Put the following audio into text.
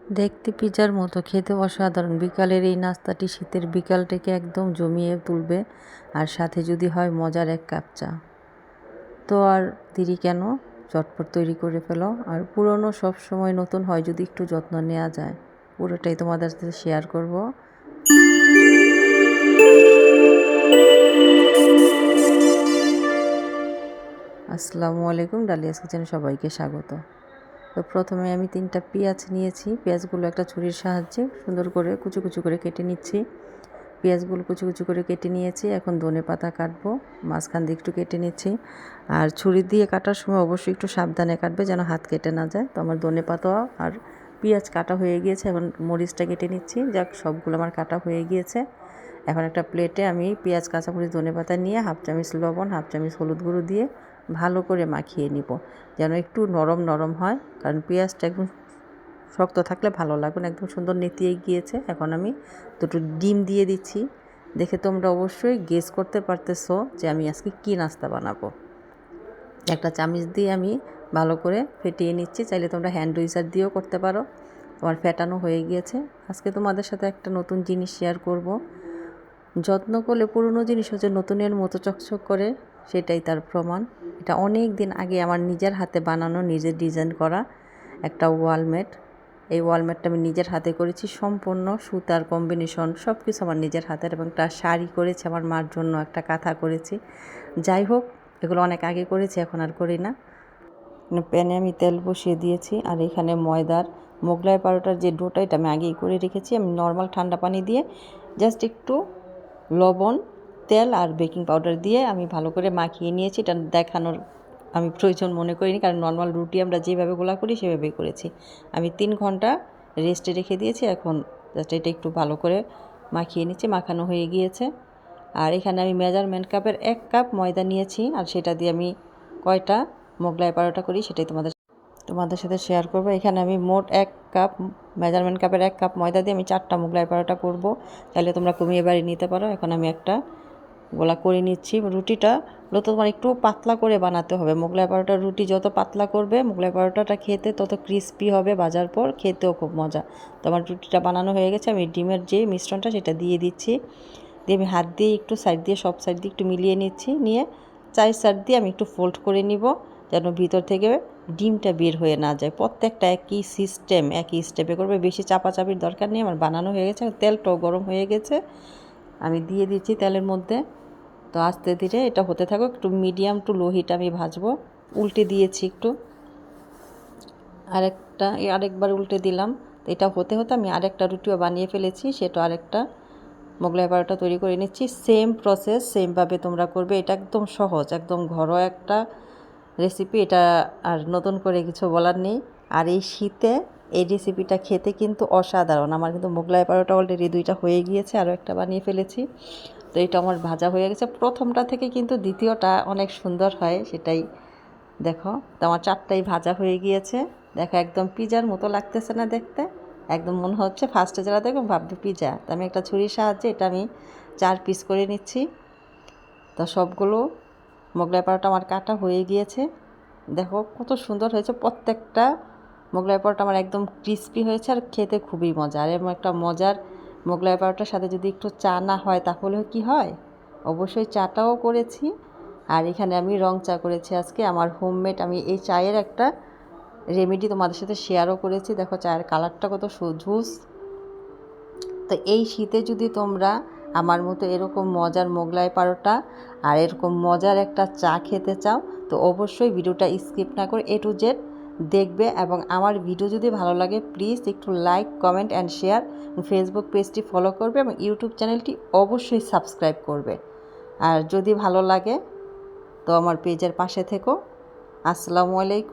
দেখতে পিজার মতো, খেতে অসাধারণ। বিকালের এই নাস্তাটি শীতের বিকালটাকে একদম জমিয়ে তুলবে, আর সাথে যদি হয় মজার এক কাপ চা। তো আর দেরি কেন, চটপট তৈরি করে ফেলো। আর পুরনো সব সময় নতুন হয় যদি একটু যত্ন নেওয়া যায়। পুরোটাই তোমাদের সাথে শেয়ার করব। আসসালামু আলাইকুম, ডালিয়াস কিচেনে সবাইকে স্বাগত। তো প্রথমে আমি 3টা পেঁয়াজ নিয়েছি। পেঁয়াজগুলো একটা ছুরির সাহায্যে সুন্দর করে কুচি কুচি করে কেটে নিচ্ছি। পেঁয়াজগুলো কুচি কুচি করে কেটে নিয়েছি। এখন ধনেপাতা কাটবো, মাঝখান দিয়ে একটু কেটে নিচ্ছি। আর ছুরি দিয়ে কাটার সময় অবশ্যই একটু সাবধানে কাটবে যেন হাত কেটে না যায়। তো আমার ধনেপাতা আর পেঁয়াজ কাটা হয়ে গিয়েছে। এখন মরিচটা কেটে নিচ্ছি। যাক, সবগুলো আমার কাটা হয়ে গিয়েছে। এখন একটা প্লেটে আমি পেঁয়াজ, কাঁচামরিচ, ধনেপাতা নিয়ে হাফ চামচ লবণ, হাফ চামচ হলুদ গুঁড়ো দিয়ে ভালো করে মাখিয়ে নিব, যেন একটু নরম নরম হয়। কারণ পেঁয়াজটা একদম শক্ত থাকলে ভালো লাগবে না। একদম সুন্দর নেতিয়ে গিয়েছে। এখন আমি দুটো ডিম দিয়ে দিচ্ছি। দেখে তোমরা অবশ্যই গেস করতে পারতেছো যে আমি আজকে কী নাস্তা বানাবো। একটা চামচ দিয়ে আমি ভালো করে ফেটিয়ে নিচ্ছি। চাইলে তোমরা হ্যান্ড উইচার দিয়েও করতে পারো। তোমার ফেটানো হয়ে গিয়েছে। আজকে তোমাদের সাথে একটা নতুন জিনিস শেয়ার করব। যত্ন করলে পুরনো জিনিস হচ্ছে নতুনের মতো চকচক করে, সেটাই তার প্রমাণ। এটা অনেক দিন আগে আমার নিজের হাতে বানানো, নিজের ডিজাইন করা একটা ওয়ালমেট। এই ওয়ালমেটটা আমি নিজের হাতে করেছি, সম্পূর্ণ সুতার কম্বিনেশন, সব কিছু আমার নিজের হাতের। এবং একটা শাড়ি করেছি আমার মার জন্য, একটা কাঁথা করেছি। যাই হোক, এগুলো অনেক আগে করেছি, এখন আর করি না। প্যানে আমি তেল বসিয়ে দিয়েছি। আর এখানে ময়দার মোগলাই পরোটার যে ডোটা, এটা আমি আগেই করে রেখেছি। আমি নর্মাল ঠান্ডা পানি দিয়ে জাস্ট একটু লবণ, তেল আর বেকিং পাউডার দিয়ে আমি ভালো করে মাখিয়ে নিয়েছি। এটা দেখানোর আমি প্রয়োজন মনে করিনি, কারণ নর্মাল রুটি আমরা যেভাবে গোলা করি সেভাবেই করেছি। আমি 3 ঘন্টা রেস্টে রেখে দিয়েছি। এখন জাস্ট এটা একটু ভালো করে মাখিয়ে নিচ্ছি। মাখানো হয়ে গিয়েছে। আর এখানে আমি মেজারমেন্ট কাপের 1 কাপ ময়দা নিয়েছি। আর সেটা দিয়ে আমি কয়টা মোগলাই পরোটা করি সেটাই তোমাদের সাথে শেয়ার করব। এখানে আমি মোট 1 কাপ, মেজারমেন্ট কাপের 1 কাপ ময়দা দিয়ে আমি 4টা মোগলাই পরোটা করব। তাহলে তোমরা কমিয়ে বাড়িয়ে নিতে পারো। এখন আমি একটা গোলা করে নিচ্ছি। রুটিটা তোমার একটু পাতলা করে বানাতে হবে। মোগলাই পরোটার রুটি যত পাতলা করবে, মোগলাই পরোটাটা খেতে তত ক্রিস্পি হবে, ভাজার পর খেতেও খুব মজা। তো আমার রুটিটা বানানো হয়ে গেছে। আমি ডিমের যে মিশ্রণটা সেটা দিয়ে দিচ্ছি। দিয়ে আমি হাত দিয়ে একটু সাইড দিয়ে, সব সাইড দিয়ে একটু মিলিয়ে নিচ্ছি। নিয়ে 4 সাইড দিয়ে আমি একটু ফোল্ড করে নিব, যেন ভিতর থেকে ডিমটা বের হয়ে না যায়। প্রত্যেকটা একই সিস্টেম, একই স্টেপে করবে, বেশি চাপাচাপির দরকার নেই। আমার বানানো হয়ে গেছে। তেলটাও গরম হয়ে গেছে, আমি দিয়ে দিচ্ছি তেলের মধ্যে। তো আস্তে ধীরে এটা হতে থাকুক, একটু মিডিয়াম টু লো হিট আমি ভাজবো। উল্টে দিয়েছি একটু, আরেকবার উল্টে দিলাম। তো এটা হতে হতে আমি আরেকটা রুটিও বানিয়ে ফেলেছি, সেটা আরেকটা মোগলাই পরোটা তৈরি করে নিচ্ছি। সেম প্রসেস, সেমভাবে তোমরা করবে। এটা একদম সহজ, একদম ঘরোয়া একটা রেসিপি। এটা আর নতুন করে কিছু বলার নেই। আর এই শীতে এই রেসিপিটা খেতে কিন্তু অসাধারণ। আমার কিন্তু মোগলাই পরোটা অলরেডি 2টা হয়ে গিয়েছে, আরও একটা বানিয়ে ফেলেছি। তো এটা আমার ভাজা হয়ে গেছে। প্রথমটা থেকে কিন্তু দ্বিতীয়টা অনেক সুন্দর হয়, সেটাই দেখো। তো আমার 4টাই ভাজা হয়ে গিয়েছে। দেখো একদম পিজার মতো লাগতেছে না দেখতে? একদম মনে হচ্ছে ফার্স্টে যারা দেখো ভাববে পিজা। তো আমি একটা ছুরির সাহায্যে এটা আমি 4 পিস করে নিচ্ছি। তো সবগুলো মোগলাই পরোটা আমার কাটা হয়ে গিয়েছে। দেখো কত সুন্দর হয়েছে। প্রত্যেকটা মোগলাই পরোটা আমার একদম ক্রিস্পি হয়েছে, আর খেতে খুবই মজা। আর এরকম একটা মজার মোগলাই পরোটার সাথে যদি একটু চা না হয় তাহলে কি হয়? অবশ্যই চাটাও করেছি। আর এখানে আমি রং চা করেছি আজকে, আমার হোমমেড। আমি এই চায়ের একটা রেমেডি তোমাদের সাথে শেয়ারও করেছি। দেখো চায়ের কালারটা কত সবুজ। তো এই শীতে যদি তোমরা আমার মতো এরকম মজার মোগলাই পরোটা আর এরকম মজার একটা চা খেতে চাও, তো অবশ্যই ভিডিওটা স্কিপ না করে A to Z দেখবে। এবং আমার ভিডিও যদি ভালো লাগে প্লিজ একটু like, comment and share. Facebook পেজটি ফলো করবে এবং ইউটিউব চ্যানেলটি অবশ্যই সাবস্ক্রাইব করবে। আর যদি ভালো লাগে তো আমার পেজের পাশে থেকো। আসসালামু আলাইকুম।